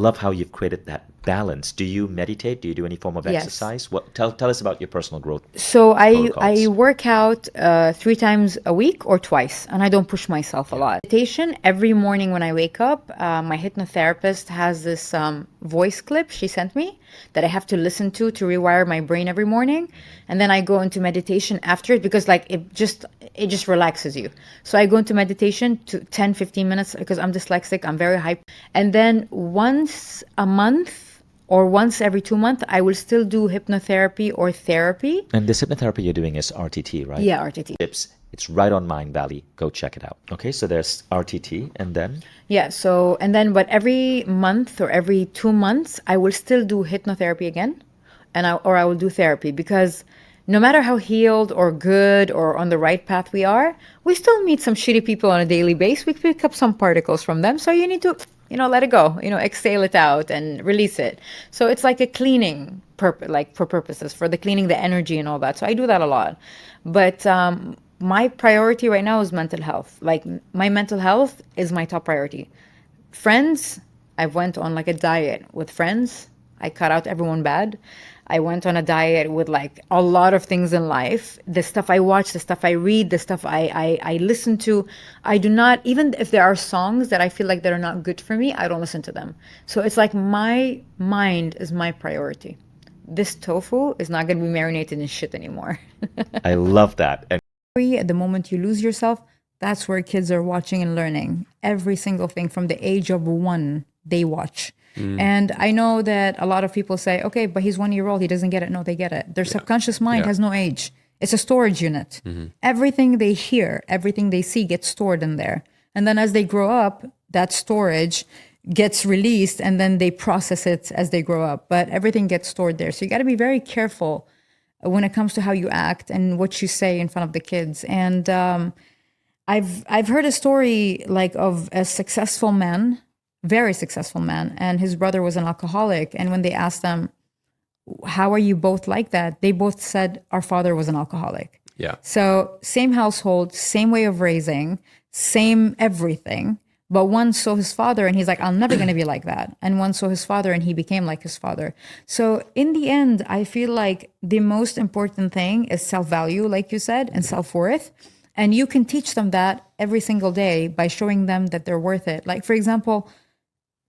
love how you've created that balance. Do you meditate? Do you do any form of Yes. exercise? What tell us about your personal growth So I protocols. work out 3 times a week or twice, and I don't push myself a lot. Meditation every morning when I wake up. My hypnotherapist has this voice clip she sent me that I have to listen to rewire my brain every morning, and then I go into meditation after it because like it just relaxes you. So I go into meditation to 10-15 minutes because I'm dyslexic. I'm very hype, and then once a month or once every 2 months, I will still do hypnotherapy or therapy. And this hypnotherapy you're doing is RTT, right? Yeah, RTT. It's right on Mind Valley. Go check it out. Okay, so there's RTT, and then Yeah, so, and then, but every month or every 2 months, I will still do hypnotherapy again, or I will do therapy because no matter how healed or good or on the right path we are, we still meet some shitty people on a daily basis. We pick up some particles from them. So you need to, let it go, exhale it out and release it. So it's like a cleaning purpose, like for purposes, for the cleaning the energy and all that. So I do that a lot. But my priority right now is mental health. Like my mental health is my top priority. Friends, I went on like a diet with friends. I cut out everyone bad. I went on a diet with like a lot of things in life. The stuff I watch, the stuff I read, the stuff I listen to. I do not, even if there are songs that I feel like that are not good for me, I don't listen to them. So it's like my mind is my priority. This tofu is not going to be marinated in shit anymore. I love that. And At the moment you lose yourself, that's where kids are watching and learning. Every single thing from the age of 1, they watch. And I know that a lot of people say, okay, but he's 1 year old, he doesn't get it. No, they get it. Their subconscious mind has no age. It's a storage unit. Everything they hear, everything they see gets stored in there. And then as they grow up, that storage gets released and then they process it as they grow up. But everything gets stored there. So you got to be very careful when it comes to how you act and what you say in front of the kids. And I've heard a story like of a successful man, very successful man, and his brother was an alcoholic. And when they asked them, how are you both like that? They both said, our father was an alcoholic. Yeah. So same household, same way of raising, same everything. But one saw his father and he's like, I'm never going to be like that. And one saw his father and he became like his father. So in the end, I feel like the most important thing is self-value, like you said, and self-worth. And you can teach them that every single day by showing them that they're worth it. Like, for example,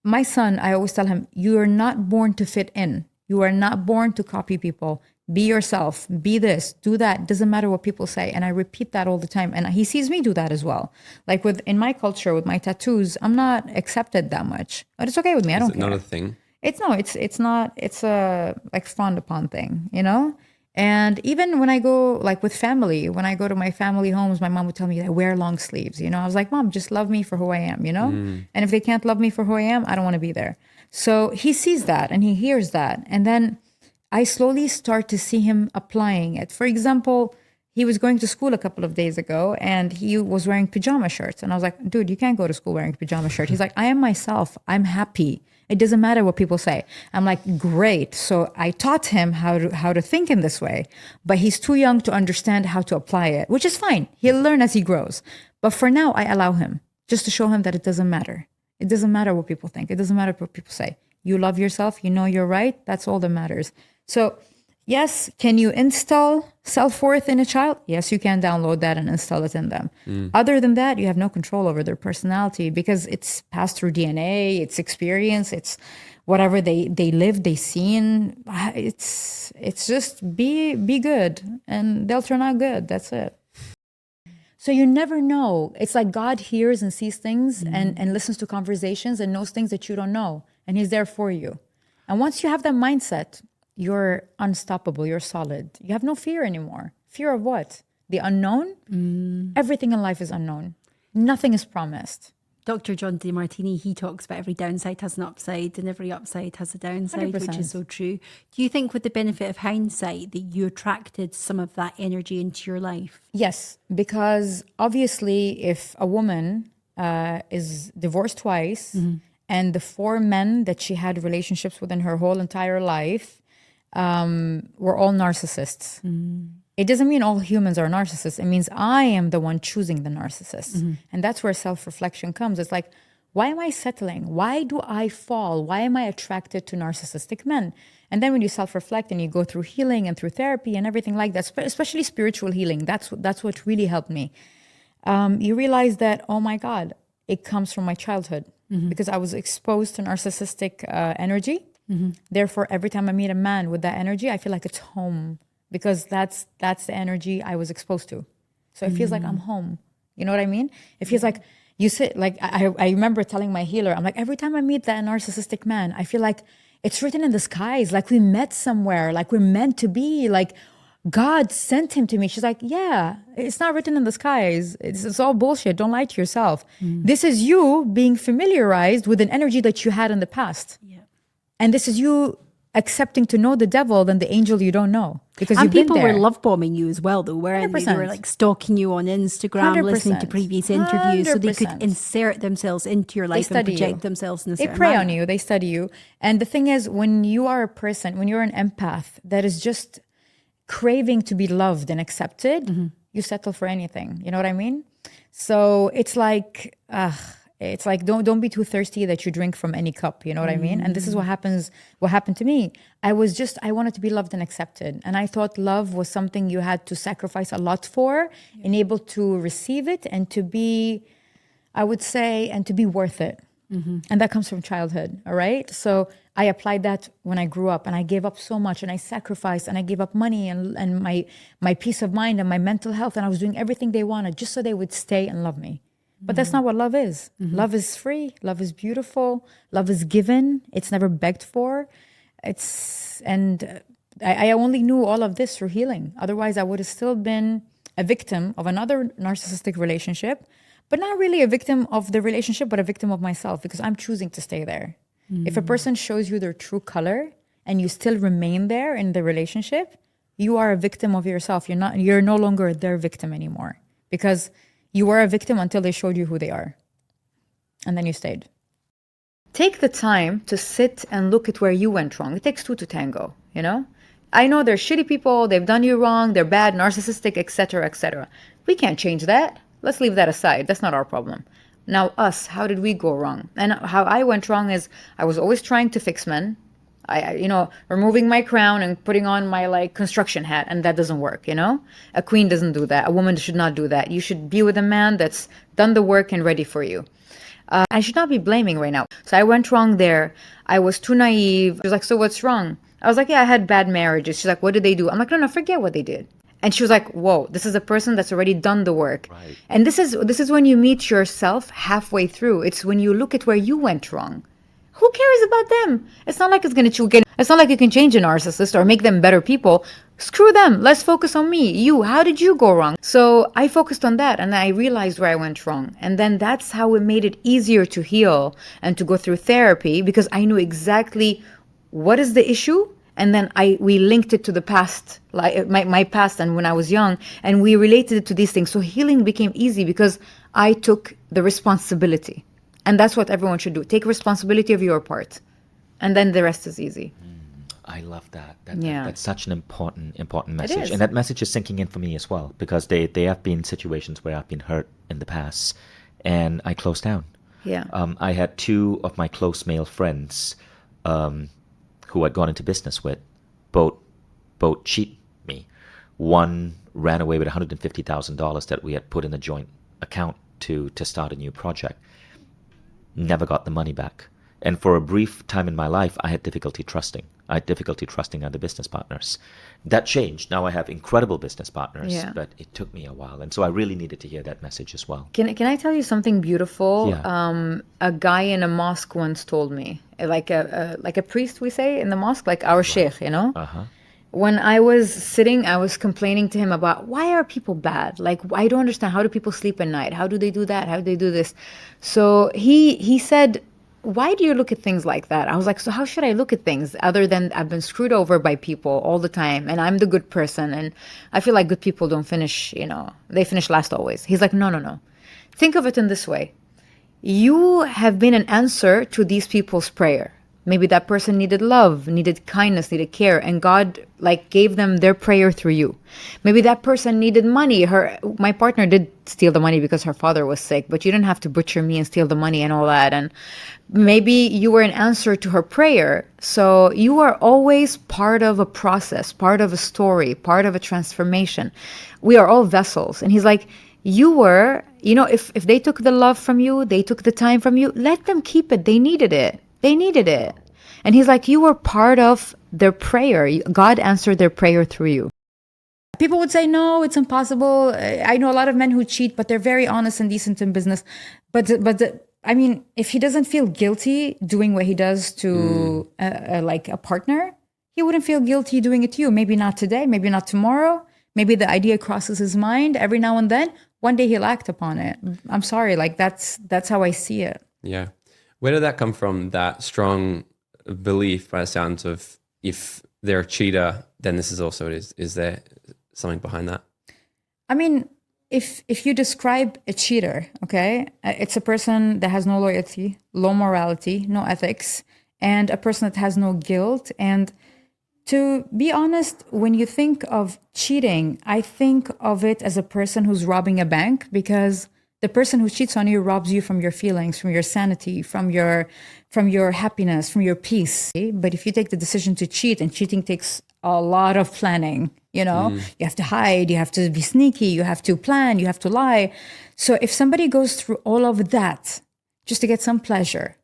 my son, I always tell him, you are not born to fit in. You are not born to copy people. Be yourself, be this, do that. Doesn't matter what people say. And I repeat that all the time. And he sees me do that as well. Like in my culture, with my tattoos, I'm not accepted that much. But it's okay with me. I don't care. Is it not a thing? It's not, it's a like frowned upon thing, And even when I go like with family, when I go to my family homes, my mom would tell me I wear long sleeves, I was like, Mom, just love me for who I am, And if they can't love me for who I am, I don't want to be there. So he sees that and he hears that. And then I slowly start to see him applying it. For example, he was going to school a couple of days ago and he was wearing pajama shirts. And I was like, dude, you can't go to school wearing a pajama shirt. He's like, I am myself. I'm happy. It doesn't matter what people say. I'm like, great. So I taught him how to think in this way, but he's too young to understand how to apply it, which is fine. He'll learn as he grows. But for now, I allow him just to show him that it doesn't matter. It doesn't matter what people think. It doesn't matter what people say. You love yourself. You know you're right. That's all that matters. So yes, can you install self-worth in a child? Yes, you can download that and install it in them. Other than that, you have no control over their personality because it's passed through DNA, it's experience, it's whatever they lived, they seen. It's just be good and they'll turn out good. That's it. So you never know. It's like God hears and sees things and listens to conversations and knows things that you don't know. And he's there for you. And once you have that mindset, you're unstoppable. You're solid. You have no fear anymore. Fear of what? The unknown? Everything in life is unknown. Nothing is promised. Dr. John DeMartini, he talks about every downside has an upside and every upside has a downside, 100%. which is so true. Do you think with the benefit of hindsight that you attracted some of that energy into your life? Yes, because obviously if a woman is divorced twice and the 4 men that she had relationships with in her whole entire life were all narcissists. It doesn't mean all humans are narcissists. It means I am the one choosing the narcissist. And that's where self-reflection comes. It's like, Why am I settling? Why do I fall? Why am I attracted to narcissistic men? And then when you self-reflect and you go through healing and through therapy and everything like that, especially spiritual healing, that's what really helped me. You realize that, oh my God, it comes from my childhood because I was exposed to narcissistic energy. Therefore, every time I meet a man with that energy, I feel like it's home because that's the energy I was exposed to. So it feels like I'm home. You know what I mean? It feels like you sit, like I remember telling my healer, I'm like, every time I meet that narcissistic man, I feel like it's written in the skies, like we met somewhere, like we're meant to be, like God sent him to me. She's like, yeah, it's not written in the skies. It's all bullshit. Don't lie to yourself. This is you being familiarized with an energy that you had in the past. Yeah. And this is you accepting to know the devil than the angel you don't know. Because And you've been people there. were love bombing you as well, though, weren't they? They were 100%. like stalking you on Instagram, listening to 100%. previous interviews, so they could 100%. insert themselves into your They life and study project you. themselves in a They certain prey manner. on you. They study you. And the thing is, when you are a person, when you're an empath that is just craving to be loved and accepted, you settle for anything. You know what I mean? So it's like, don't be too thirsty that you drink from any cup. You know what I mean? And this is what happened to me. I wanted to be loved and accepted. And I thought love was something you had to sacrifice a lot for and able to receive it and to be, I would say, and to be worth it. And that comes from childhood, all right? So I applied that when I grew up and I gave up so much and I sacrificed and I gave up money and my peace of mind and my mental health and I was doing everything they wanted just so they would stay and love me. But that's not what love is. Love is free. Love is beautiful. Love is given. It's never begged for. I only knew all of this through healing. Otherwise, I would have still been a victim of another narcissistic relationship, but not really a victim of the relationship, but a victim of myself because I'm choosing to stay there. If a person shows you their true color and you still remain there in the relationship, you are a victim of yourself. You're no longer their victim anymore because you were a victim until they showed you who they are. And then you stayed. Take the time to sit and look at where you went wrong. It takes two to tango, you know? I know they're shitty people, they've done you wrong, they're bad, narcissistic, etc., etc. We can't change that. Let's leave that aside. That's not our problem. Now us, how did we go wrong? And how I went wrong is I was always trying to fix men. Removing my crown and putting on my construction hat, and that doesn't work, you know? A queen doesn't do that. A woman should not do that. You should be with a man that's done the work and ready for you. I should not be blaming right now. So I went wrong there. I was too naive. She was like, so what's wrong? I was like, yeah, I had bad marriages. She's like, what did they do? I'm like, no, forget what they did. And she was like, whoa, this is a person that's already done the work. Right. And this is when you meet yourself halfway through. It's when you look at where you went wrong. Who cares about them? It's not like it's not like you can change a narcissist or make them better people. Screw them. Let's focus on me. You, how did you go wrong? So I focused on that and I realized where I went wrong. And then that's how it made it easier to heal and to go through therapy because I knew exactly what is the issue. And then we linked it to the past, like my past and when I was young, and we related it to these things. So healing became easy because I took the responsibility. And that's what everyone should do. Take responsibility of your part. And then the rest is easy. I love that. Yeah. That's such an important message. is. And that message is sinking in for me as well because they have been situations where I've been hurt in the past and I closed down. Yeah. I had two of my close male friends who I'd gone into business with, both cheat me. One ran away with $150,000 that we had put in a joint account to start a new project. Never got the money back. And for a brief time in my life, I had difficulty trusting. Other business partners. That changed. Now I have incredible business partners, Yeah. but it took me a while. And so I really needed to hear that message as well. Can I tell you something beautiful? Yeah. A guy in a mosque once told me, like a priest, we say in the mosque, like our sheikh, you know? Uh-huh. When I was sitting, I was complaining to him about why are people bad? Like, I don't understand. How do people sleep at night? How do they do that? How do they do this? So he said, why do you look at things like that? I was like, so how should I look at things other than I've been screwed over by people all the time and I'm the good person and I feel like good people don't finish, they finish last always. He's like, no. Think of it in this way. You have been an answer to these people's prayer. Maybe that person needed love, needed kindness, needed care, and God like gave them their prayer through you. Maybe that person needed money. My partner did steal the money because her father was sick, but you didn't have to butcher me and steal the money and all that. And maybe you were an answer to her prayer. So you are always part of a process, part of a story, part of a transformation. We are all vessels. And he's like, you were, if they took the love from you, they took the time from you, let them keep it. They needed it. They needed it. And he's like, you were part of their prayer. God answered their prayer through you. People would say, no, it's impossible. I know a lot of men who cheat, but they're very honest and decent in business. But I mean, if he doesn't feel guilty doing what he does to like a partner, he wouldn't feel guilty doing it to you. Maybe not today, maybe not tomorrow. Maybe the idea crosses his mind every now and then. One day he'll act upon it. I'm sorry, like that's how I see it. Yeah. Where did that come from, that strong belief, by the sounds of, if they're a cheater, then this is also it is? Is there something behind that? I mean, if you describe a cheater, okay, it's a person that has no loyalty, low morality, no ethics, and a person that has no guilt. And to be honest, when you think of cheating, I think of it as a person who's robbing a bank, because the person who cheats on you robs you from your feelings, from your sanity, from your happiness, from your peace. But if you take the decision to cheat, and cheating takes a lot of planning, you have to hide, you have to be sneaky, you have to plan, you have to lie. So if somebody goes through all of that just to get some pleasure,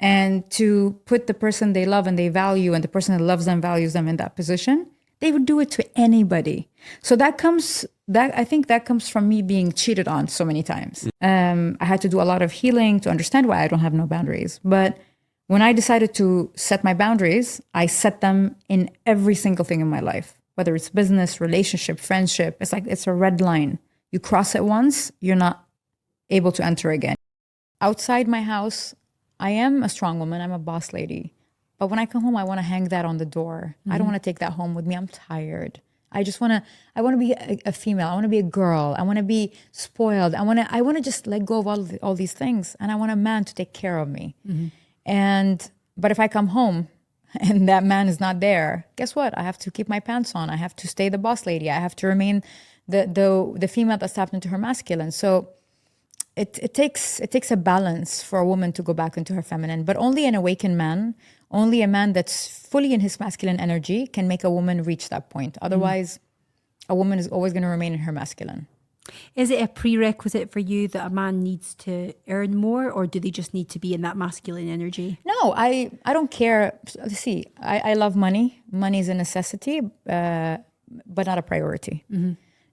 and to put the person they love and they value, and the person that loves them, values them in that position, they would do it to anybody. So I think that comes from me being cheated on so many times. I had to do a lot of healing to understand why I don't have no boundaries. But when I decided to set my boundaries, I set them in every single thing in my life, whether it's business, relationship, friendship. It's like, it's a red line. You cross it once, you're not able to enter again. Outside my house, I am a strong woman. I'm a boss lady. But when I come home, I want to hang that on the door. I don't want to take that home with me. I'm tired. I want to be a female. I want to be a girl. I want to be spoiled. I want to just let go of all these things. And I want a man to take care of me. But if I come home and that man is not there, guess what? I have to keep my pants on. I have to stay the boss lady. I have to remain the female that's tapped into her masculine. So it takes a balance for a woman to go back into her feminine, but only an awakened man, only a man that's fully in his masculine energy can make a woman reach that point. Otherwise, a woman is always going to remain in her masculine. Is it a prerequisite for you that a man needs to earn more, or do they just need to be in that masculine energy? No, I don't care. See, I love money. Money is a necessity, but not a priority.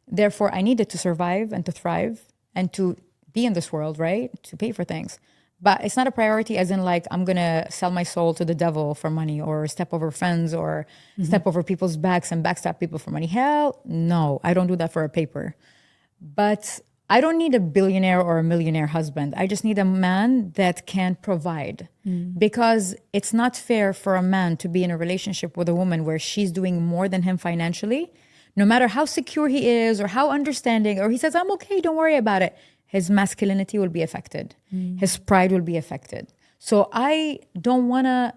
Therefore, I need it to survive and to thrive and to be in this world, right? To pay for things. But it's not a priority as in like, I'm going to sell my soul to the devil for money, or step over friends, or step over people's backs and backstab people for money. Hell no, I don't do that for a paper. But I don't need a billionaire or a millionaire husband. I just need a man that can provide. Because it's not fair for a man to be in a relationship with a woman where she's doing more than him financially. No matter how secure he is or how understanding, or he says, I'm okay, don't worry about it. His masculinity will be affected. His pride will be affected. So I don't want to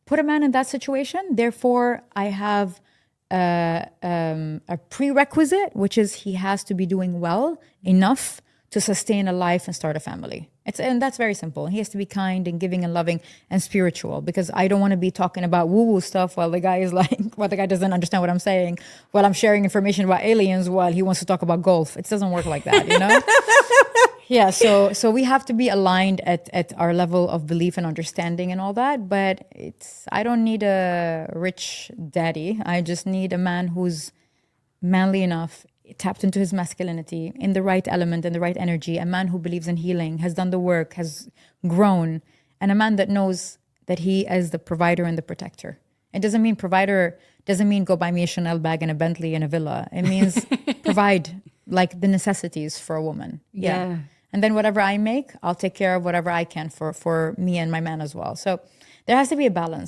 put a man in that situation. Therefore, I have a prerequisite, which is he has to be doing well enough to sustain a life and start a family. And that's very simple. He has to be kind and giving and loving and spiritual, because I don't want to be talking about woo-woo stuff while the guy is like, while the guy doesn't understand what I'm saying, while I'm sharing information about aliens while he wants to talk about golf. It doesn't work like that, you know? Yeah, so we have to be aligned at our level of belief and understanding and all that. But I don't need a rich daddy. I just need a man who's manly enough, tapped into his masculinity, in the right element, in the right energy, a man who believes in healing, has done the work, has grown, and a man that knows that he is the provider and the protector. It doesn't mean provider, doesn't mean go buy me a Chanel bag and a Bentley and a villa. It means provide like the necessities for a woman. Yeah. And then whatever I make, I'll take care of whatever I can for me and my man as well. So there has to be a balance.